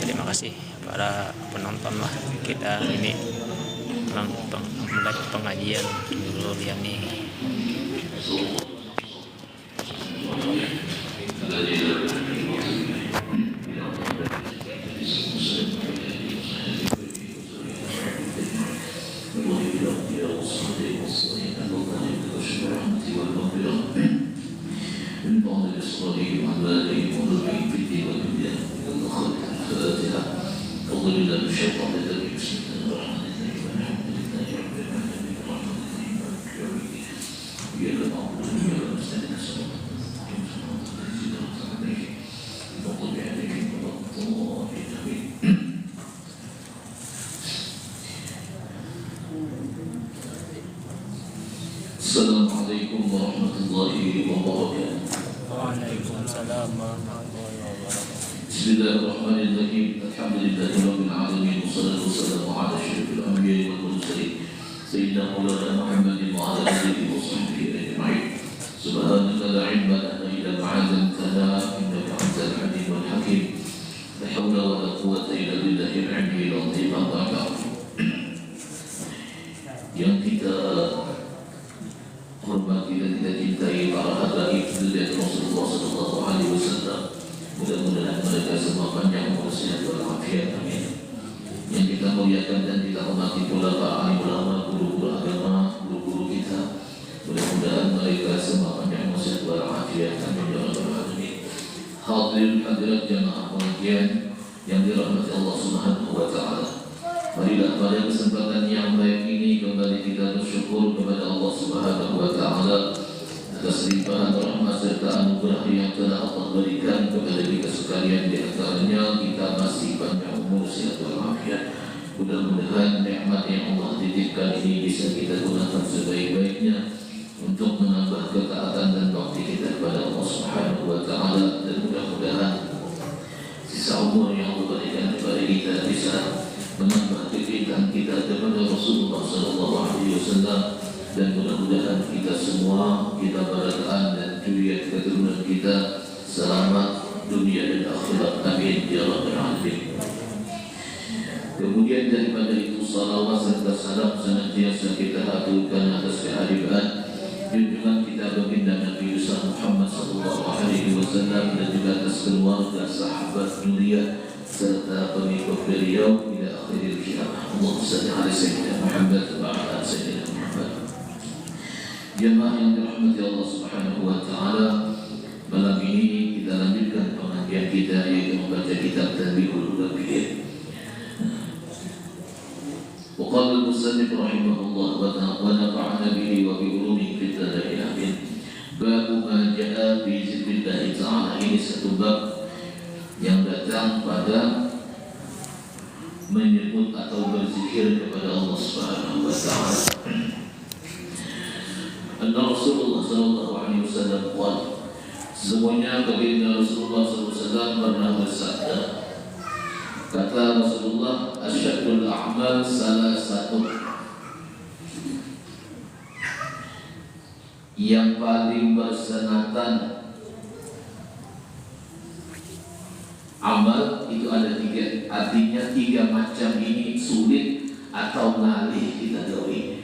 Terima kasih para penonton lah, kita ini mulai pengajian dulu yang ini. Assalamualaikum warahmatullahi wabarakatuh. Waalaikumsalam warahmatullahi wabarakatuh. Bismillahirrahmanirrahim. Alhamdulillahirabbil alamin. Wassalatu wassalamu ala asyrafil anbiya'i wal mursalin sayyidina Maulana Muhammadin wa ala alihi wa sahbihi ajma'in. Subhanaka la ilma lana illa ma 'allamtana innaka antal alimul hakim. La haula wa la quwwata illa billahil 'aliyyil 'azim. Yang kita hormati dan kita cintai para habaib dari Rasulullah SAW. Mudah-mudahan mereka semua panjang umur, sehat walafiat, amin. Yang kita muliakan dan kita hormati pula para alim ulama, guru-guru agama, guru-guru kita. Mudah-mudahan mereka semua panjang umur, sehat walafiat, amin ya rabbal alamin. Hadirin hadirat jamaah pengajian yang dirahmati Allah Subhanahu wa taala. Marilah pada kesempatan yang baik ini kembali kita bersyukur kepada Allah Subhanahu wa taala atas limpahan rahmat serta anugerah yang telah Allah berikan kepada kita sekalian. Di antaranya kita masih panjang umur, sehat walafiat. Mudah-mudahan nikmat yang Allah titipkan ini bisa kita gunakan sebaik-baiknya untuk menambah ketaatan dan bakti kita kepada Allah Subhanahu wa taala, dan mudah-mudahan sisa umur yang Allah berikan kepada kita bisa menambah kebaikan kita kepada Rasulullah SAW, dan mudah-mudahan kita semua, kita barakaan dan zuriat keturunan kita selamat dunia dan akhirat, amin ya rabbal alamin. Kemudian daripada itu salawat serta salam senantiasa kita haturkan atas kehadiran junjungan kita baginda Nabi Muhammad SAW, dan juga atas keluarga, sahabat mulia serta pengikut beliau ila akhiril qiyamah. Allahumma shalli ala sayyidina Muhammad wa ala sayyidina Muhammad. Jemaah yang dirahmati Allah Subhanahu wa taala, malam ini kita lanjutkan pengajian kita yaitu membaca kitab Tanbihul Ulabiyin. Wa qala al-musannif rahimahullah wa nafa'ana bihi wa bi ulumihi fid dharain amin. Bab ma jaa fi zikrillah ta'ala, ini satu bab yang datang pada menyebut atau berzikir kepada Allah Subhanahu wa taala. Anna Rasulullah sallallahu alaihi wasallam qala, semuanya baginda Rasulullah sallallahu alaihi wasallam pernah bersabda. Kata Rasulullah, asyadul a'mal salasatun, yang paling bersenatan amal itu ada tiga, artinya tiga macam ini sulit atau ngalih kita gawi.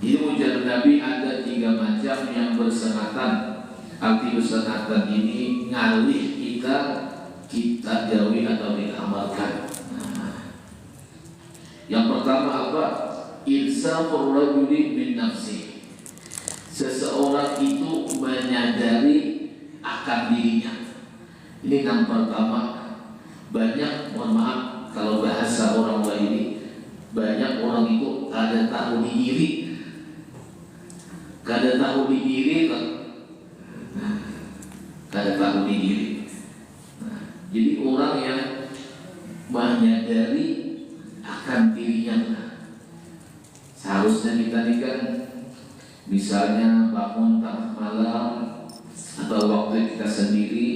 Jadi ujar Nabi ada tiga macam yang bersenatan. Arti bersenatan ini ngalih kita gawi atau kita amalkan. Yang pertama apa? Insafur rajuli min nafsi. Seseorang itu menyadari akan dirinya. Ini yang pertama. Banyak, mohon maaf kalau bahasa orang tua ini, banyak orang itu kada tahu diri, kada tahu diri, kada tahu diri. Jadi orang yang menyadari akan dirinya, seharusnya kita nih kan, misalnya bangun tengah malam atau waktu kita sendiri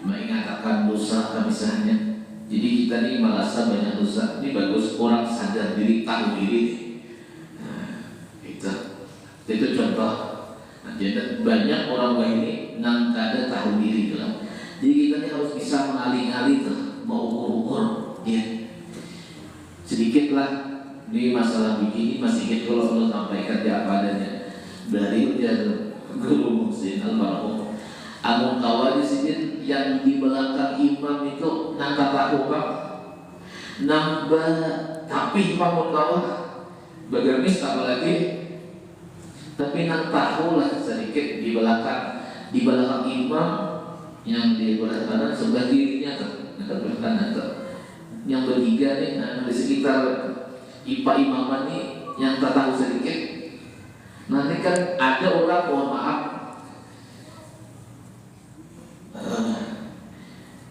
mengingatkan dosa misalnya. Jadi kita nih merasa banyak dosa. Ini bagus orang sadar diri, tahu diri. Nah, itu contoh. Nah, jadi banyak orang ini nang kada tahu diri kan. Jadi kita nih harus bisa mengalih-alih tuh, mau ukur-ukur, ya. Sedikitlah ini masalah begini masih sedikit kalau Allah sampaikan dia apa adanya. Dari dia guru Muhsin almarhum Amun Kawali sidin yang di belakang imam itu nangka tahu pak nambah tapi Amun Kawali bagamis apalagi tapi nang tahu lah sedikit di belakang imam yang di belakang kanan sebelah kirinya sebelah kanan yang bertiga nih di sekitar IPA imaman nih yang tak tahu sedikit. Nanti kan ada orang mohon maaf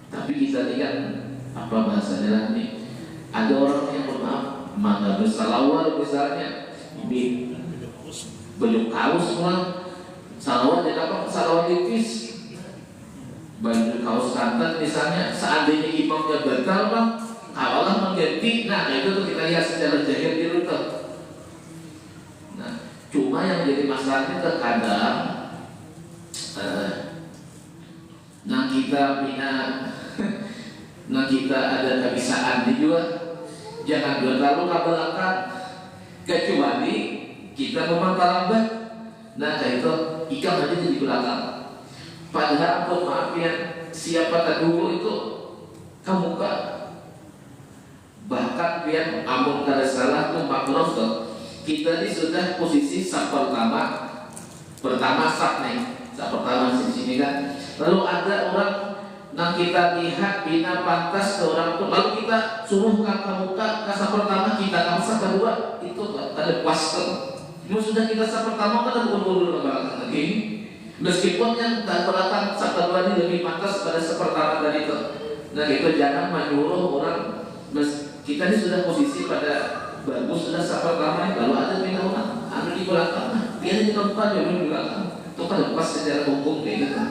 tapi kita lihat apa bahasanya lah nih. Ada orang yang bermaaf mana bersalawat misalnya ini belum kaos lah salawat dan apa salawat tipis baju kaos kanten misalnya seandainya imamnya batal bang awalah mengganti. Nah itu tuh kita lihat secara jahil di rute. Nah cuma yang menjadi masalahnya terkadang nah kita nah kita ada kebisaan juga jangan terlalu kabelkan kecuali kita memang terlambat. Nah itu ikan aja di belakang padahal pun maaf ya siapa terdulu itu kamu kan bahkan biar amun kada salah tuh makhluk tuh kita ini sudah posisi saf pertama saf nih saf pertama di sini kan. Lalu ada orang yang kita lihat bina pantas ke orang itu lalu kita suruh ke muka saf pertama kita kamu saf kedua itu ada puas itu sudah kita saf pertama kan dulu ke belakang lagi meskipun yang belakang saf kedua ini lebih pantas pada saf pertama tadi itu. Nah itu jangan menyuruh orang kita ini sudah posisi pada bagus sudah saf pertama lalu ada bina orang ada di belakang dia di tempat yang di belakang itu kan lepas secara hukum kayak gitu.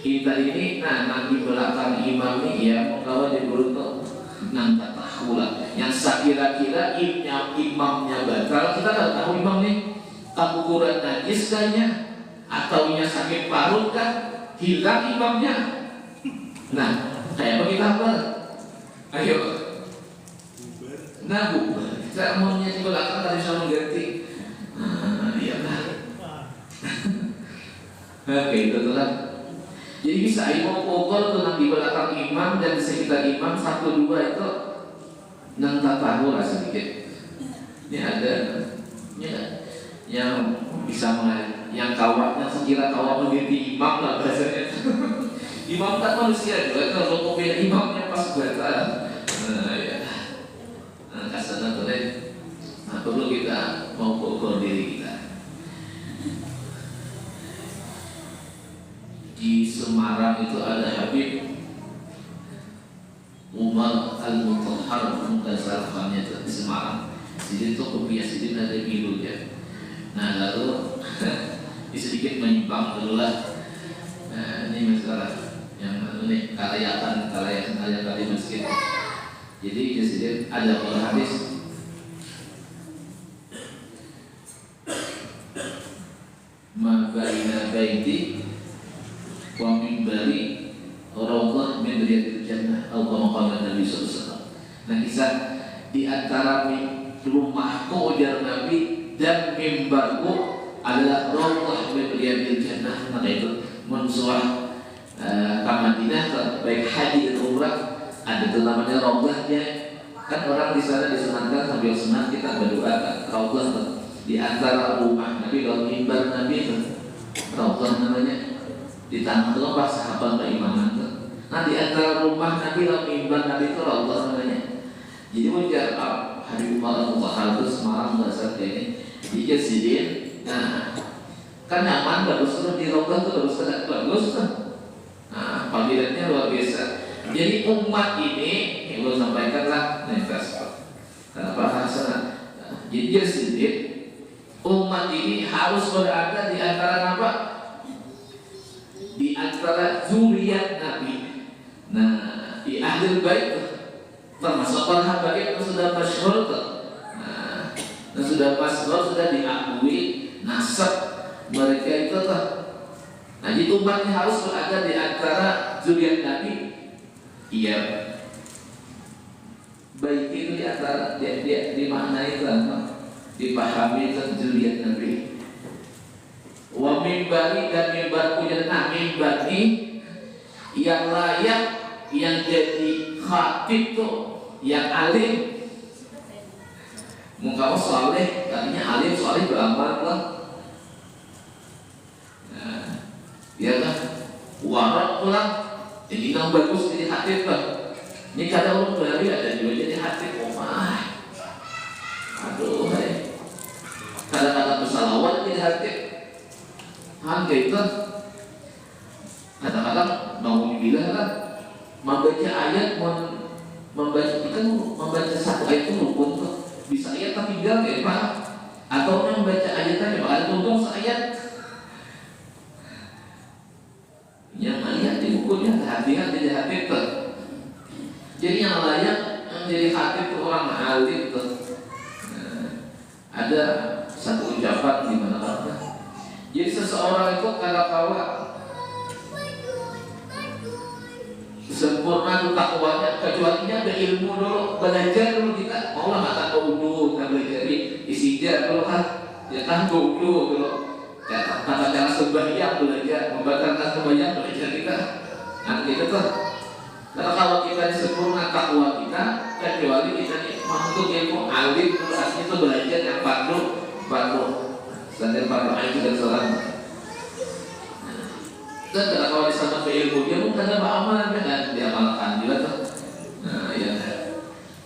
Kita ini, nanti belakang imam ini ya, mau di beruntung nanti tahu lah. Yang sekira-kira imamnya batal, kita nggak tahu imam nih keguguran najis kayaknya, atau nya sakit parut kan, hilang imamnya. Nah, kayak begitu apa? Ayo, nah bu, kita maunya di belakang tadi bisa mengganti. Iya lah. Oke, itu lah. Jadi bisa imam pukul tenang di belakang imam dan di sekitar imam 1-2 itu nang tak tahu lah sedikit. Ini ada ya, yang bisa yang kawatnya sekira kawat menjadi imam lah bahasanya. Imam tak manusia juga kalau kopi imamnya pas batal. Nah ya, kasarnya tuh deh. Nah perlu kita mau pukul diri kita. Di Semarang itu ada Habib Umar Al-Mutahhar Mutazalfannya itu di Semarang. Jadi itu kopiah sedikit ada biru ya. Nah lalu sedikit menyimpang dulu lah. Nah, ini masalah yang ini kalayakan di masjid. Jadi sedikit ada hadis ma baina baiti wa minbari rawdah min riyadil jannah atau kama Nabi sallallahu alaihi wasallam. Nah kisah di antara rumahku ujar Nabi dan mimbarku adalah rawdah min riyadil jannah. Maka itu mensuah ke Madinah baik haji dan umrah ada itu namanya rawdahnya. Kan orang di sana disunatkan sambil sunat kita berdoa kan rawdah di antara rumah Nabi dan mimbar Nabi itu rawdah namanya. di tanah itu apa sahabat beriman itu. Nah di antara rumah Nabi dan mimbar Nabi itu Allah namanya. Jadi wajar hari malam Tuhan itu semalam dasar ini di Jasidin. Nah kan nyaman bagus tuh di Raudah tuh bagus tuh. Nah fadilahnya luar biasa. Jadi umat ini yang gue sampaikan lah nefas. Kenapa hasanah? Jadi Jasidin umat ini harus berada di antara apa? Di antara zuriat Nabi. Nah, di akhir bait termasuk para habaib yang sudah masyhur nah, sudah masyhur, sudah diakui nasab mereka itu tuh. Nah, jadi umatnya harus berada di antara zuriat Nabi. Iya. Baik itu di antara dia dimaknai itu apa? Dipahami itu zuriat Nabi. Wa mimbari dan mimbar punya mimbar ini yang layak, yang jadi khatib tuh, yang alim. Muka soleh, artinya alim soleh beramal lah. Nah, ya kan, warak pulang, jadi yang bagus jadi khatib lah. Ini kadang orang dari ada juga jadi khatib, aduh, kadang-kadang bersalawat jadi khatib. Harga itu kadang-kadang bangun bilang kan membaca ayat membaca satu ayat itu rukun tuh. Bisa ayat tapi tinggal ya Pak. Atau membaca ayat aja ada untung seayat. Yang ayat di bukunya hati-hati jadi hati tuh. Jadi yang layak menjadi hati itu orang alim tuh. Nah, ada satu ucapan di mana-mana. Jadi seseorang itu kala-kala sempurna itu takwanya, kecuali ada ilmu dulu, belajar dulu kita. Mau lah mata dulu, kita belajar istijab dulu kan, ya kan dulu, ya tata cara sembahyang belajar, membatalkan sembahyang belajar kita. Nah kita tuh, karena kalau kita sempurna takwa kita, kecuali kita untuk ilmu alim dulu asli itu belajar yang fardu. Dan para ayat dan salam. Dan kalau disama ke ilmu dia bukan ada amalan dan diamalkan juga tuh. Nah ya.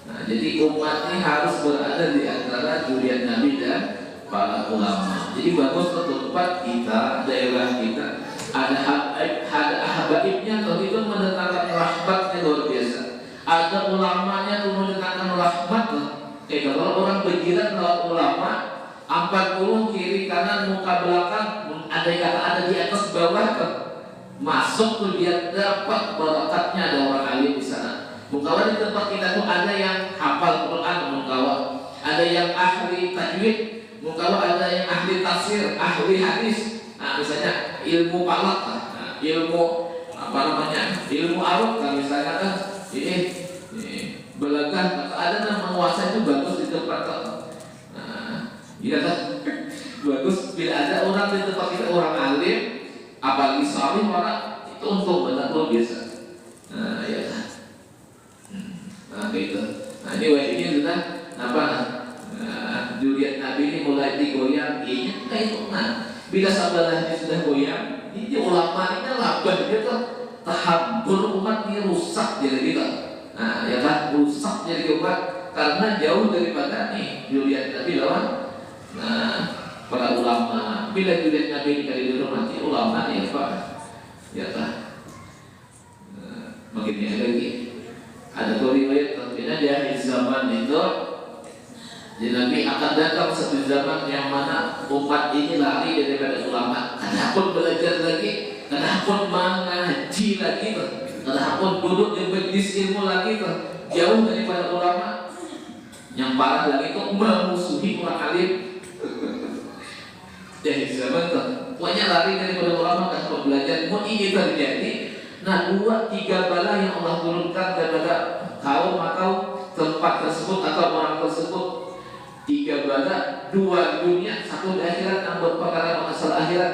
Nah jadi umat ini harus berada di antara zuriat Nabi dan para ulama. Jadi bagus untuk tempat kita, daerah kita ada habaibnya atau itu mendatangkan rahmatnya luar biasa. Ada ulamanya tuh mendatangkan rahmat tuh. Kalau orang berjiran lewat ulama 40 kiri kanan muka belakang ada yang ada di atas bawah tuh. Masuk tuh dia dapat barakatnya ada orang alim di sana. Mukawa di tempat kita tuh ada yang hafal Quran mukawa, ada yang ahli tajwid, mukawa ada yang ahli tafsir, ahli hadis. Nah misalnya ilmu palak, ilmu apa namanya, ilmu arab kan misalnya kan ini belagan ada yang menguasai itu bagus di tempat tuh. Iya kan? Bagus bila ada orang di tempat kita orang alim, apalagi salih orang itu untuk benar luar biasa. Nah, ya kan? Nah, gitu. Nah, ini sudah apa? Zuriat Nabi ini mulai digoyang, iya kayak itu. Nah, bila sabarnya sudah goyang, ini ulama ini labah dia tuh tahabbur umat ini rusak jadi gitu. Nah, ya kan? Rusak jadi umat karena jauh daripada nih zuriat Nabi lawan. Nah, para ulama bila zuriat Nabi dikali dihormati ulama ya Pak, ya Pak. Makin lagi ada riwayat tentunya di akhir zaman itu, jadi Nabi akan datang satu zaman yang mana umat ini lari daripada ulama. Kenapa belajar lagi? Kenapa mengaji lagi? Kenapa duduk di majlis ilmu lagi? Jauh daripada ulama. Yang parah lagi itu memusuhi orang alim. Jadi zaman itu pokoknya lari daripada ulama kan belajar. Mau ini terjadi. Nah 2-3 bala yang Allah turunkan kepada kaum atau tempat tersebut atau orang tersebut. 3 bala, 2 dunia, 1 di akhirat yang berperkara masalah akhirat.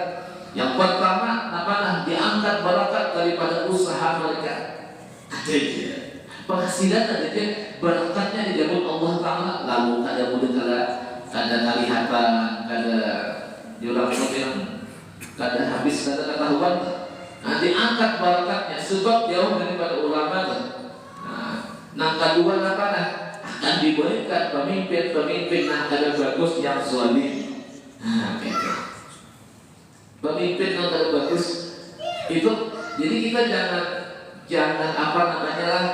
Yang pertama, apa diangkat barakat daripada usaha mereka. Ada dia. Penghasilan ada dia, barakatnya dijamin Allah Taala. Lalu ada mudah kada kalihatan, kada diulang yang kada habis kada ketahuan. Nah, diangkat barakatnya sebab jauh daripada ulama tuh. Nah, kedua apa nah? Akan diberikan pemimpin-pemimpin yang ada bagus yang zalim. Nah, gitu. Pemimpin yang ada bagus itu, jadi kita jangan apa namanya lah,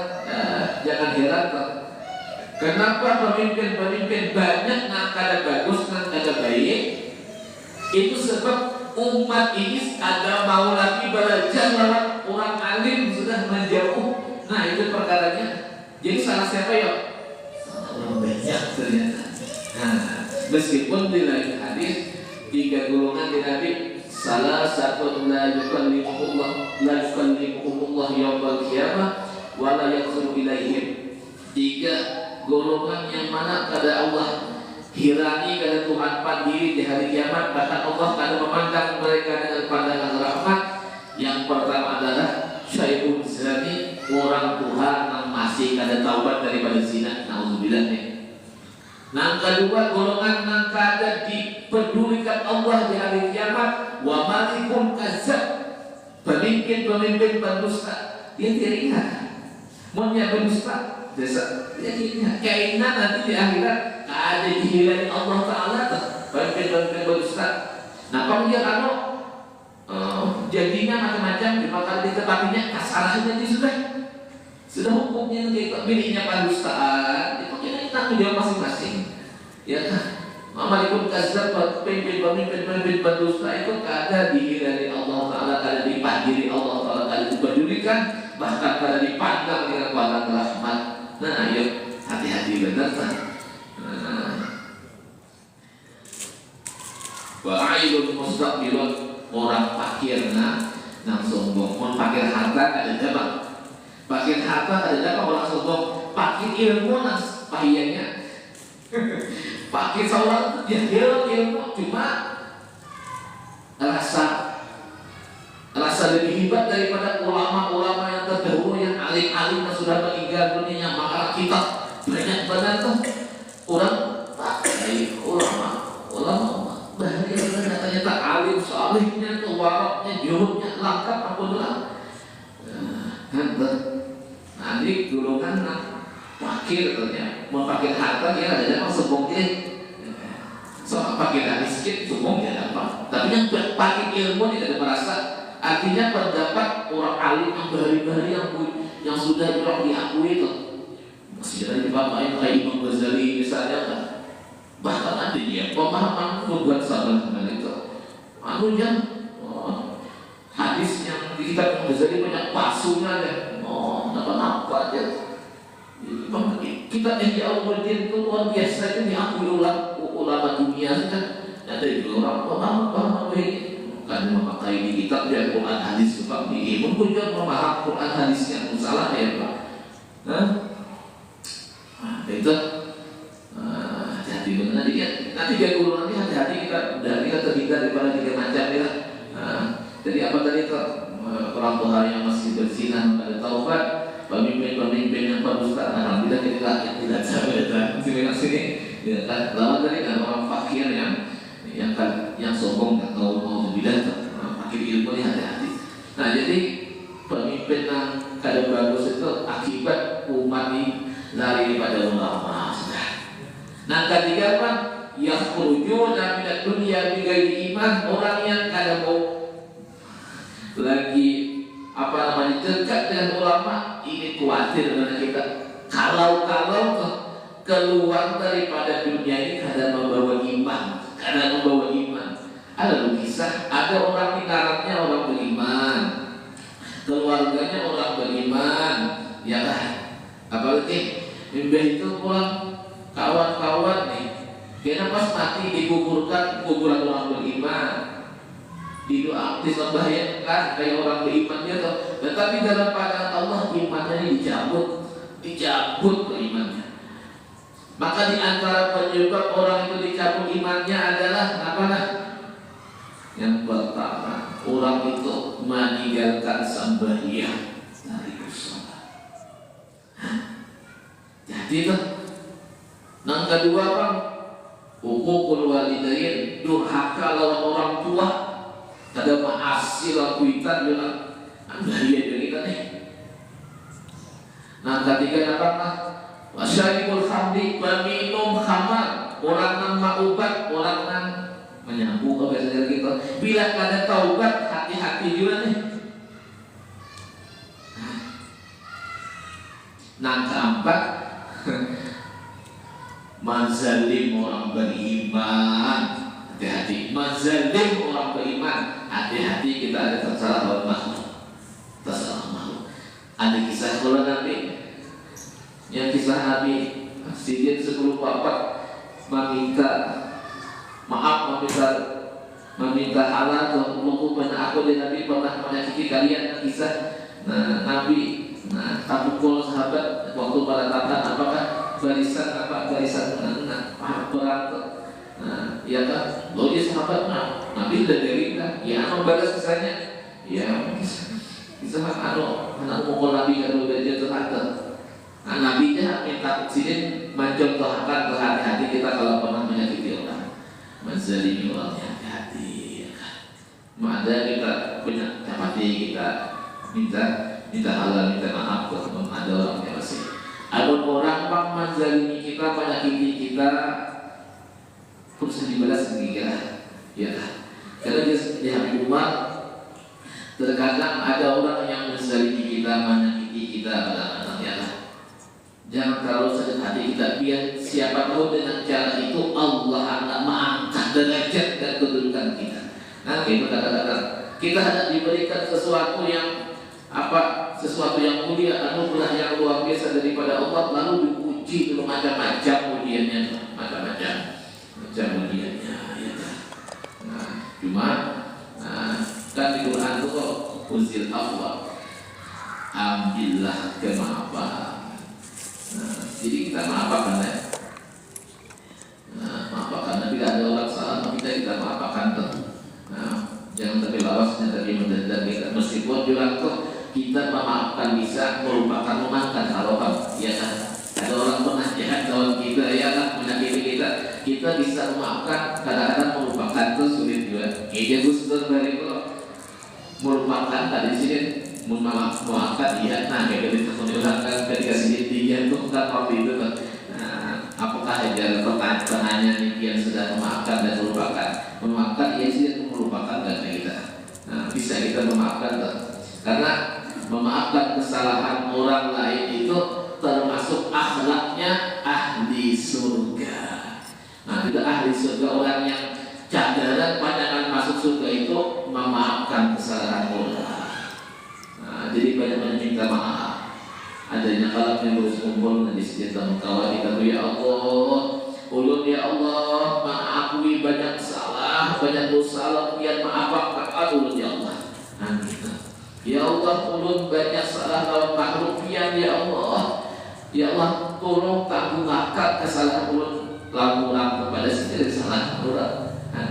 jangan heran tuh. Kenapa pemimpin-pemimpin banyak yang ada bagus yang ada baik? Itu sebab umat ini ada mau lagi belajar lawan orang alim sudah menjauh. Nah, itu perkaranya. Jadi salah siapa ya? Salah orang banyak ternyata. Nah, meskipun di lain hadis 3 golongan di Nabi, salah satu la yukallimuhullah yaumil qiyamah wa la yanzuru ilaihim. 3 golongan yang mana pada Allah hirani kepada Tuhan pandiri di hari kiamat, bahkan Allah akan memandang mereka dengan pandangan rahmat. Yang pertama adalah syaibun zani, orang Tuhan yang masih ada taubat daripada zina. Nauzubillah nih. Yang kedua golongan yang kada dipedulikan Allah di hari kiamat, wa malikun kadzab, pemimpin pendusta. Dia tidak ingat mau berdusta desa, dia ingat keinginan nanti di akhirat ada dihilangin Allah Ta'ala pemimpin berdusta. Nah, kemudian jadinya macam-macam dimakan di tempatnya, kesalahannya itu sudah hukumnya miliknya pendustaan, itu kita tanggung jawab masing-masing. Ya kan? Malikun kadzab, pemimpin pendusta itu kada dihilangin Allah Ta'ala, kada dipandiri Allah Ta'ala, kada dipedulikan, bahkan kada dipandang dengan pandangan rahmat. Nah, ayo hati-hati benar kan? Wa'aidun mustaqbilun, orang fakirna nang sombong, mau fakir harta kada dapat. Fakir harta kada dapat orang sombong, fakir ilmu nang pahiyanya. Fakir seorang dia ilmu cuma rasa lebih hebat daripada ulama-ulama yang terdahulu, yang alim-alim yang sudah meninggal dunia, yang mengarang kitab banyak benar tuh. Orang ulama bahaya benar, ternyata alim salihnya, waraknya, juhudnya lengkap apalah. Nah, ini golongan fakir ternyata, mau fakir harta dia ada apa sombong dia. Soal fakir miskin sombong dia apa? Tapi yang fakir ilmu tidak ada merasa. Artinya pendapat orang alim yang berhari-hari yang sudah diakui itu masih ada di bapak kayak Imam Ghazali misalnya kan. Bahkan ada dia pemahaman membuat sabar dengan itu. Hadis yang di kitab Imam Ghazali banyak palsunya aja. Apa aja. Kita Ihya-Ulumuddin itu luar biasa, itu diakui ulama dunia kan. Ada juga orang paham begini. Kan memakai di kitab dan Quran hadis sebab ini pun juga memaham Quran hadisnya salah ya Pak. Itu hati benar nanti dia guru nanti hati-hati kita terhindar daripada 3 macam ya. Jadi apa tadi itu orang tua yang masih berzina pada taubat, pemimpin yang berdusta. Alhamdulillah kita tidak sampai sini ya kan. Lawan tadi kan orang fakir yang sombong dan mau bilang fakir ilmu ini hati-hati. Nah, jadi pemimpin yang kada bagus itu akibat umat ini lari pada ulama. Nah, ketiga apa? Yang khurujuna minad dunya bighairi iman, orang yang kada mau lagi dekat dengan ulama ini khawatir karena kita kalau keluar daripada dunia ini kada membawa iman. Ada kisah, ada orang di karatnya orang beriman, keluarganya orang beriman, ya kan? Apalagi mimpi itu pulang kawan-kawan nih, kena pas mati dikuburkan kuburan orang beriman, didoa disembahkan kayak orang beriman dia tuh. Tetapi dalam pandangan Allah imannya dicabut imannya. Maka di antara penyebab orang itu dicabut imannya adalah apa nah? Yang pertama, orang itu meninggalkan sembahyang dari sholat. Jadi itu. Yang kedua apa? Uququl walidain, durhaka lawan orang tua. Kada maasi lakuitan Bahaya dari kita nih. Nah, ketiga apa? Wasyaribul khamri, peminum khamar, orang yang maubat, orang yang menyambung ke bahasa kita. Bila ada taubat, hati-hati juga nih. Nah, keempat, mazalim orang beriman, hati-hati. Mazalim orang beriman, hati-hati, kita ada tersalah lawan makhluk. Tersalah makhluk. Ada kisah kalau Nabi, yang kisah Nabi Sidin sebelum wafat meminta maaf, meminta halal untuk mengumpulkan aku dan Nabi pernah menyakiti kalian. Kisah Nabi pukul sahabat waktu pada datang, apakah barisan perang ya kan? Lalu sahabat Nabi udah dari ya membalas kisahnya ya kisah anak mukul Nabi kalau udah jatuh hati. Nabi nya minta Sidin mencontohkan hati-hati kita kalau pernah menyakiti orang, menzalimi orang, hati-hati ya kan? Ada kita punya hati, kita minta halal, minta maaf kalau ada orang yang masih ada orang yang menzalimi kita, menyakiti kita, terus dibalas tiga ya kan? Karena di Habib Umar terkadang ada orang yang menzalimi kita, menyakiti kita, ya kan? Jangan terlalu sakit hati kita, biar siapa tahu dengan cara itu Allah akan mengangkat derajat dan kedudukan kita. Nah, kita hendak diberikan sesuatu yang sesuatu yang mulia, anugerah yang luar biasa daripada Allah, lalu dipuji dengan macam-macam ujiannya, macam-macam ujiannya. Ya. Nah, cuma kan di Quran itu kok uzil afwa, ambillah kemaafan. Jadi kita maafkan ya. Maafkan, bila ada orang salah kita maafkan tuh. Jangan tapi lawasnya tapi mendadak kita, meskipun bilang tuh kita memaafkan bisa merupakan memaafkan kalau ya kan. Ada orang pernah jahat lawan kita ya kan, menyakiti kita bisa memaafkan, kadang-kadang melupakan tuh sulit juga. Ini Gus dari itu merupakan tadi sini memaafkan dia. Nah, kayak gitu menjelaskan ketika sini dia itu kan waktu itu apakah ada pertanyaan yang sudah memaafkan dan melupakan? Memaafkan ia sih melupakan dan kita. Nah, bisa kita memaafkan karena memaafkan kesalahan orang lain itu termasuk akhlaknya ahli surga. Nah, itu ahli surga, orang yang cadaran pandangan masuk surga itu memaafkan kesalahan orang. Jadi banyak minta maaf. Adanya kalau yang harus kumpul di sejata kawan kita, ya Allah, ulun ya Allah, maafui banyak salah, banyak dosa, biar maafkan ulun ya Allah. Amin. Ya Allah, ulun banyak salah lawan makhluk ya Allah. Ya Allah, tolong tanggungakan kesalahan ulun lawan kepada setiap kesalahan orang.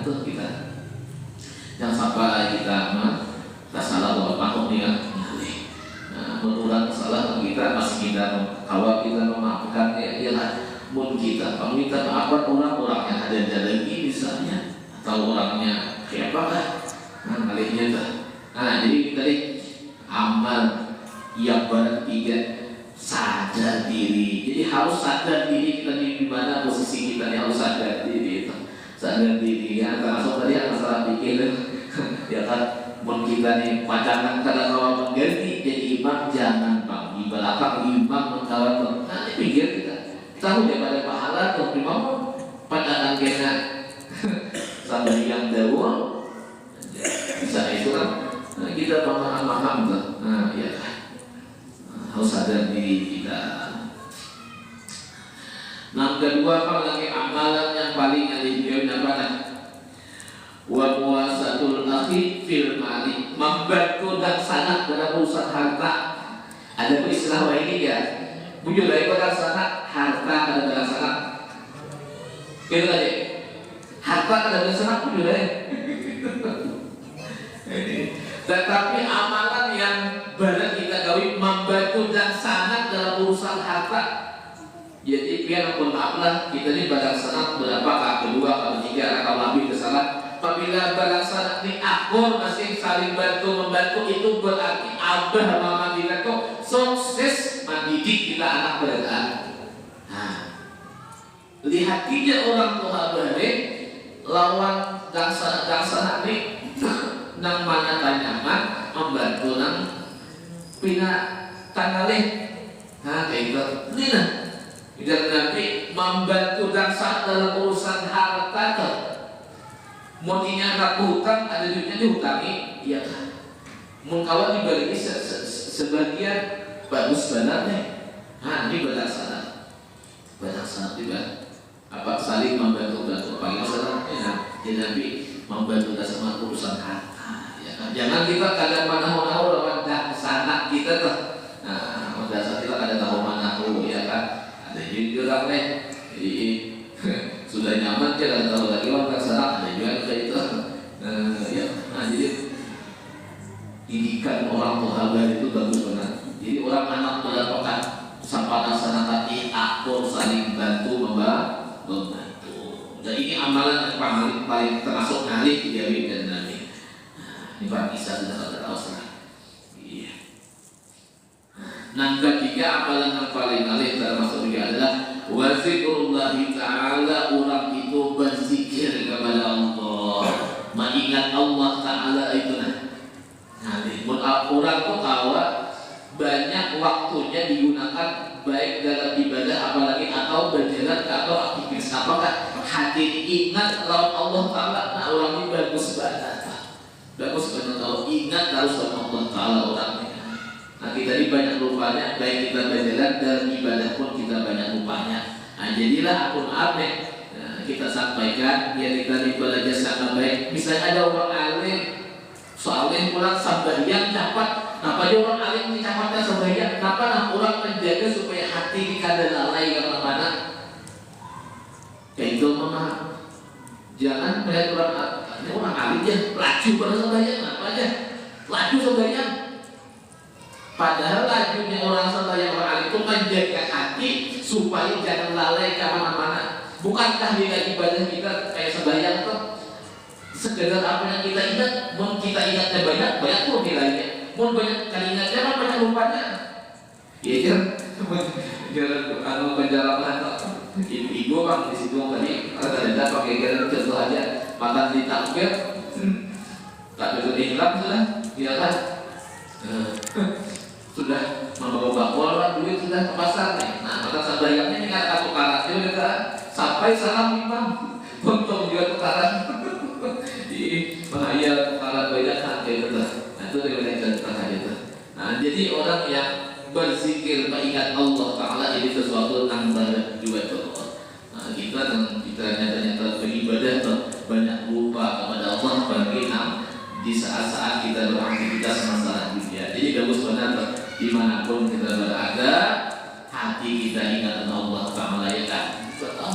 Itu kita. Yang sampai kita salah lawan makhluk ya. Mengurangi kesalahan kita, masih kita kalau kita memaafkan ya ialah mun kita meminta maafkan orang-orang yang ada dalam ini misalnya, atau orangnya kayak apakah malihnya tuh. Nah, jadi tadi amal yang bertiga sadar diri. Jadi harus sadar diri kita di mana posisi kita, harus sadar diri itu. Sadar diri ya, termasuk tadi masalah pikir ya kan. Mun kita nih pacaran kada kawan mengganti jadi imam, jangan bang di belakang imam mengkawan nanti pikir kita tahu daripada pahala atau imam pandangan kena sampai yang dawul bisa itu kan. Nah, kita paham tuh. Nah, ya harus sadar diri kita. Nah, kedua apalagi amalan yang paling anjurkan apa? Wa muasatul akhi fil mali, membantu dan sangat dalam urusan harta. Ada istilah ini ya, bujur dari pada sangat harta ada dalam sangat. Gitu aja, harta ada dalam sangat bujur dari. Tetapi amalan yang barang kita gawi membantu dan sangat dalam urusan harta. Jadi biar pun maaflah kita ini barang sangat berapa, kedua, ketiga, atau lebih kesalahan. apabila berlaksana di akur masing saling bantu-membantu, itu berarti abah mama kita tuh sukses mendidik kita anak beranak. Nah, lihatinya orang tua balik lawan dangsana nih nang mana tanyaman membantu nang pina tangalih. Nah kayak gitu ini nah dan nanti membantu dangsana dalam urusan harta tuh. Mau dinyatakan hutang, ada duitnya dihutangi, iya kan? Mau kawan dibagi sebagian bagus banarnya. Nah ini berdasarkan juga apa saling membantu apalagi masalahnya ya Nabi membantu dalam urusan harta, ya kan? Jangan kita kadang mana lawan dangsana kita tuh. Nah dasar kita kadang tahu mana ya kan? Ada juga nih, jadi sudah nyaman dia dan tahu lagi orang dangsana ada juga kayak itu. Ya, nah jadi didikan orang tua itu bagus banget. Jadi orang anak mendapatkan sampai dangsana tadi akur saling bantu membantu. Dan ini amalan yang paling termasuk ngalih Dewi dan Nabi. Ini Pak Isa sudah tahu sana. Iya. Nah ketiga amalan yang paling ngalih termasuk juga adalah wazikrullahi ta'ala, orang itu berzikir kepada Allah, mengingat Allah Ta'ala itu orang itu tahu banyak waktunya digunakan baik dalam ibadah apalagi atau berjalan atau aktivitas apakah hati ingat lawan Allah Ta'ala. Nah orang ini bagus banget kalau ingat harus sama Allah Ta'ala orangnya. Nah kita ini banyak lupanya, baik kita berjalan dalam ibadah pun kita banyak lupanya. Nah jadilah akun abnek kita sampaikan biar kita belajar sangat baik. Misalnya ada orang alim soalnya pulang sambahyang dapat, kenapa dia orang alim dicapatkan sambahyang? Kenapa nah orang menjaga supaya hati di kada lalai kemana-mana? Kayak itu mama, jangan melihat orang alim dia laju pada sambahyang apa aja, laju sambahyang. Padahal lajunya orang sambahyang orang alim itu menjaga hati supaya jangan lalai kemana-mana. Bukankah nilai ibadah kita kayak sembahyang tuh sekedar apa yang kita ingat, mau kita ingatnya banyak pun nilainya, mau banyak kali ingatnya kan banyak lupanya. Iya kan? Kalau penjarahan ibu kan di situ tadi ada pakai garis contoh aja makan di takbir, tak betul ikhlas sudah, iya kan? Sudah membawa bakul lah duit sudah ke pasar nih. Nah maka sembahyangnya ini kan tukaran juga sampai salam imam untuk juga tukaran. Di bahaya tukaran banyak nanti itu. Nah itu dengan contoh aja tuh. Nah jadi orang yang berzikir mengingat Allah Ta'ala ini sesuatu yang banyak juga tuh. Nah kita nyata-nyata beribadah tuh banyak lupa kepada Allah bagi di saat-saat kita beraktivitas masalah dunia. Jadi bagus benar dimanapun kita berada, hati kita ingat Allah Ta'ala ya kan.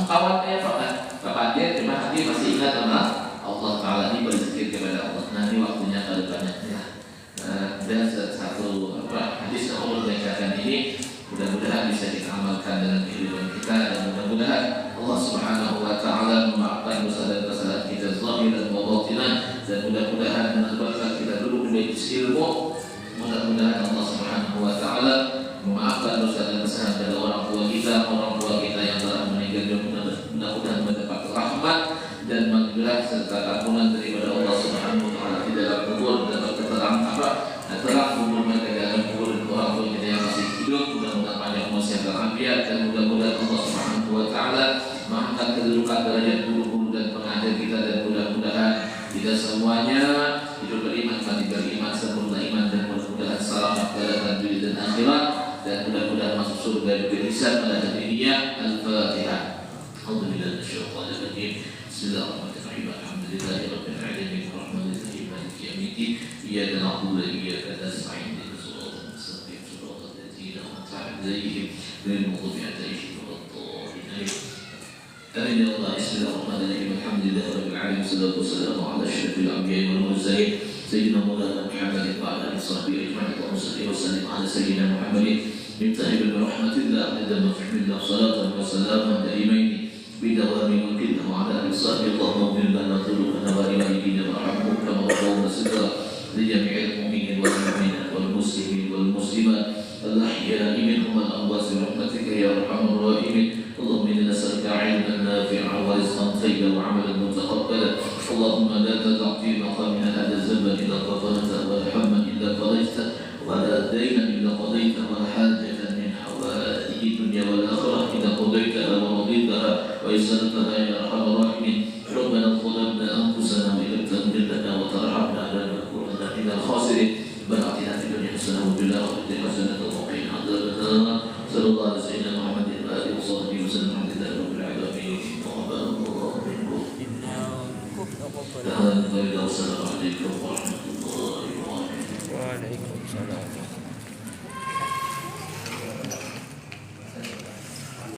Kawan kayak apa kan? Bapak dia cuma hati masih ingat sama Allah Ta'ala, ini berzikir kepada Allah. Nanti waktunya kalau banyaknya. Dan satu hadis yang Allah bacakan ini mudah-mudahan bisa kita amalkan dalam kehidupan kita dan mudah-mudahan Allah Subhanahu wa Ta'ala memaafkan dosa dan kesalahan kita zahir dan batinan, dan mudah-mudahan dengan berkat kita duduk di majelis ilmu, mudah-mudahan Allah Subhanahu wa Ta'ala memaafkan dosa dan kesalahan dari orang tua kita yang telah meninggal, mudah-mudahan mendapat rahmat dan magfirah serta ampunan daripada Allah Subhanahu wa Ta'ala di dalam kubur, dapat terang kubur mereka dalam kubur dan orang tua kita yang masih hidup, mudah-mudahan panjang umur sehat walafiat, dan mudah-mudahan Allah Subhanahu wa Ta'ala mengangkat kedudukan derajat guru-guru dan pengajar kita, dan mudah-mudahan kita semuanya hidup beriman, mati beriman, sempurna iman, dan mudah-mudahan selamat dalam dunia dan akhirat, dan mudah-mudahan masuk surga juga bisa pada hari dunia. Al-Fatihah. Alhamdulillah syaitanir rajim. Bismillahirrahmanirrahim. Alhamdulillahirabbil alamin. Arrahmanirrahim. Maliki yaumiddin. Iyyaka na'budu wa iyyaka nasta'in. Ihdinas siratal mustaqim. Siratal ladzina an'amta 'alaihim ghairil maghdubi 'alaihim waladdallin. Amin ya Allah. Bismillahirrahmanirrahim. Alhamdulillah rabbil alamin. Wassalatu wassalamu ala asyrafil anbiya'i wal mursalin sayyidina Maulana Muhammadin wa ala alihi washabbihi ajma'in. Wa salli wa sallim ala sayyidina Muhammadin min tahibbil rahmatillah wa fihmillah salatan wa salaman daimain بدوام ملكنا وعلى آل صحبه. اللهم اغفر لنا ذنوبنا ولوالدينا وارحمهم كما ربونا صغارا. لجميع المؤمنين والمؤمنات والمسلمين والمسلمات الأحياء منهم والأموات برحمتك يا أرحم الراحمين. اللهم إنا نسألك علما نافعا ورزقا طيبا وعملا متقبلا. اللهم لا تدع في مقامنا هذا ذنبا إلا غفرته ولا هما إلا فرجته ولا دينا إلا قضيته ولا حاجة من حوائج الدنيا والآخرة إذا قضيتها ورضيتها ويسرتها يا أرحم الراحمين. ربنا ظلمنا أنفسنا وإن لم تغفر لنا وترحمنا لنكونن من الخاسرين. ربنا آتنا في الدنيا حسنة وفي الآخرة حسنة وقنا عذاب النار. صلى الله على سيدنا محمد وآله وصحبه وسلم. الحمد لله رب العالمين. والسلام عليكم ورحمة الله